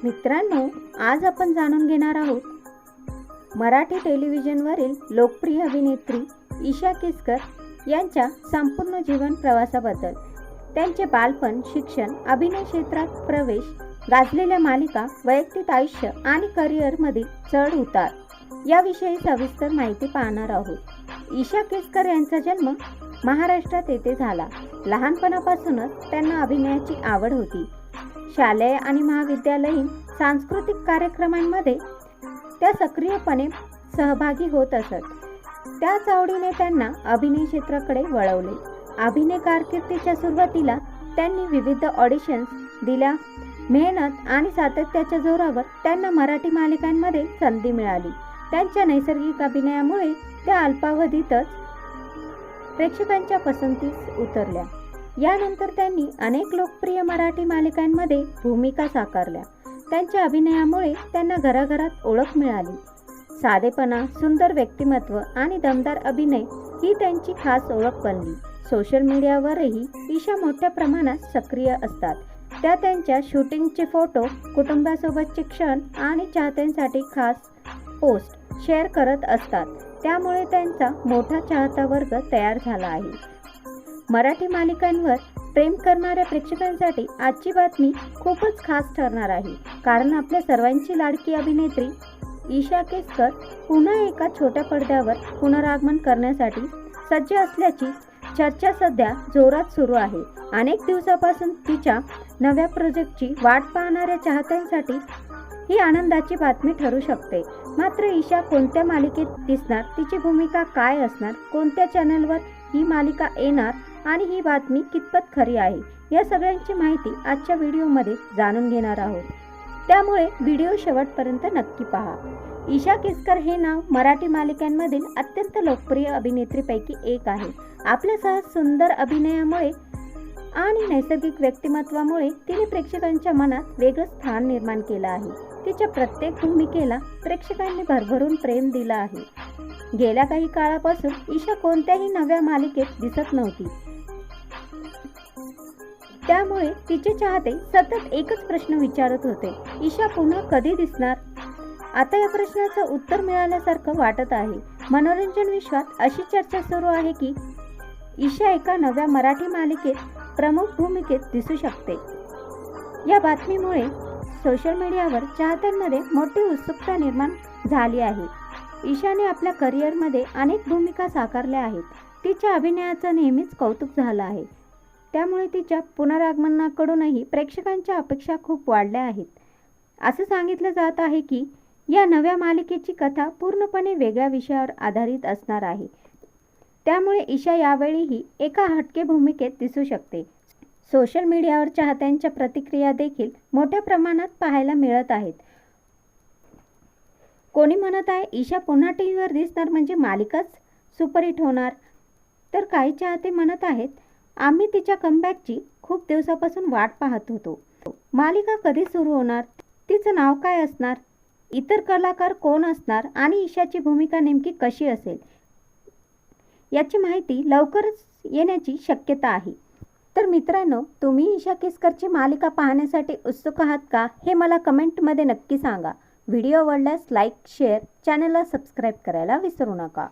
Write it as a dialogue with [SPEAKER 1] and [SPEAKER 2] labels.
[SPEAKER 1] मित्रांनो, आज आपण जाणून घेणार आहोत मराठी टेलिव्हिजनवरील लोकप्रिय अभिनेत्री ईशा केसकर यांच्या संपूर्ण जीवन प्रवासाबद्दल. त्यांचे बालपण, शिक्षण, अभिनय क्षेत्रात प्रवेश, गाजलेल्या मालिका, वैयक्तिक आयुष्य आणि करिअरमधील चढ उतार याविषयी सविस्तर माहिती पाहणार आहोत. ईशा केसकर यांचा जन्म महाराष्ट्रात येथे झाला. लहानपणापासूनच त्यांना अभिनयाची आवड होती. शालेय आणि महाविद्यालयीन सांस्कृतिक कार्यक्रमांमध्ये त्या सक्रियपणे सहभागी होत असत. त्याच आवडीने त्यांना अभिनय क्षेत्राकडे वळवले. अभिनय कारकिर्दीच्या सुरुवातीला त्यांनी विविध ऑडिशन्स दिल्या. मेहनत आणि सातत्याच्या जोरावर त्यांना मराठी मालिकांमध्ये संधी मिळाली. त्यांच्या नैसर्गिक अभिनयामुळे त्या अल्पावधीतच प्रेक्षकांच्या पसंतीस उतरल्या. यानंतर त्यांनी अनेक लोकप्रिय मराठी मालिकांमध्ये भूमिका साकारल्या. त्यांच्या अभिनयामुळे त्यांना घराघरात ओळख मिळाली. साधेपणा, सुंदर व्यक्तिमत्व आणि दमदार अभिनय ही त्यांची खास ओळख बनली. सोशल मीडियावरही ईशा मोठ्या प्रमाणात सक्रिय असतात. त्या त्यांच्या शूटिंगचे फोटो, कुटुंबासोबतचे क्षण आणि चाहत्यांसाठी खास पोस्ट शेअर करत असतात. त्यामुळे त्यांचा मोठा चाहता वर्ग तयार झाला आहे. मराठी मालिकांवर प्रेम करणाऱ्या प्रेक्षकांसाठी आजची बातमी खूपच खास ठरणार आहे. कारण आपल्या सर्वांची लाडकी अभिनेत्री ईशा केसकर पुन्हा एका छोट्या पडद्यावर पुनरागमन करण्यासाठी सज्ज असल्याची चर्चा सध्या जोरात सुरू आहे. अनेक दिवसापासून तिच्या नव्या प्रोजेक्टची वाट पाहणाऱ्या चाहत्यांसाठी ही आनंदाची बातमी ठरू शकते. मात्र ईशा कोणत्या मालिकेत दिसणार, तिची भूमिका काय असणार, कोणत्या चॅनलवर ही मालिका येणार आणि ही बातमी कितपत खरी आहे, या सगळ्यांची माहिती आजच्या व्हिडिओमध्ये जाणून घेणार आहोत. त्यामुळे व्हिडिओ शेवटपर्यंत नक्की पहा. ईशा केसकर हे नाव मराठी मालिकांमधील अत्यंत लोकप्रिय अभिनेत्रीपैकी एक आहे. आपल्या सहज सुंदर अभिनयामुळे आणि नैसर्गिक व्यक्तिमत्वामुळे तिने प्रेक्षकांच्या मनात वेगळं स्थान निर्माण केलं आहे. तिच्या प्रत्येक भूमिकेला प्रेक्षकांनी भरभरून प्रेम दिलं आहे. गेल्या काही काळापासून ईशा कोणत्याही नव्या मालिकेत दिसत नव्हती. त्यामुळे तिचे चाहते सतत एकच प्रश्न विचारत होते, ईशा पुन्हा कधी दिसणार? आता या प्रश्नाचं उत्तर मिळाल्यासारखं वाटत आहे. मनोरंजन विश्वात अशी चर्चा सुरू आहे की ईशा एका नव्या मराठी मालिकेत प्रमुख भूमिकेत दिसू शकते. या बातमीमुळे सोशल मीडियावर चाहत्यांमध्ये मोठी उत्सुकता निर्माण झाली आहे. ईशाने आपल्या करिअरमध्ये अनेक भूमिका साकारल्या आहेत. तिच्या अभिनयाचं नेहमीच कौतुक झालं आहे. त्यामुळे तिच्या पुनरागमनाकडूनही प्रेक्षकांच्या अपेक्षा खूप वाढल्या आहेत. असं सांगितलं जात आहे की या नव्या मालिकेची कथा पूर्णपणे वेगळ्या विषयावर आधारित असणार आहे. त्यामुळे ईशा यावेळीही एका हटके भूमिकेत दिसू शकते. सोशल मीडियावर चाहत्यांच्या प्रतिक्रिया देखील मोठ्या प्रमाणात पाहायला मिळत आहेत. कोणी म्हणत आहे ईशा पुन्हा टीव्हीवर दिसणार म्हणजे मालिकाच सुपरहिट होणार, तर काही चाहते म्हणत आहेत आम्ही तिच्या कमबॅकची खूप दिवसापासून वाट पाहत होतो. मालिका कधी सुरू होणार, तिचं नाव काय असणार, इतर कलाकार कोण असणार आणि ईशाची भूमिका नेमकी कशी असेल याची माहिती लवकरच येण्याची शक्यता आहे. तर मित्रांनो, तुम्ही ईशा केसकरची मालिका पाहण्यासाठी उत्सुक आहात का, हे मला कमेंटमध्ये नक्की सांगा. व्हिडिओ आवडल्यास लाईक, शेअर, चॅनलला सबस्क्राईब करायला विसरू नका.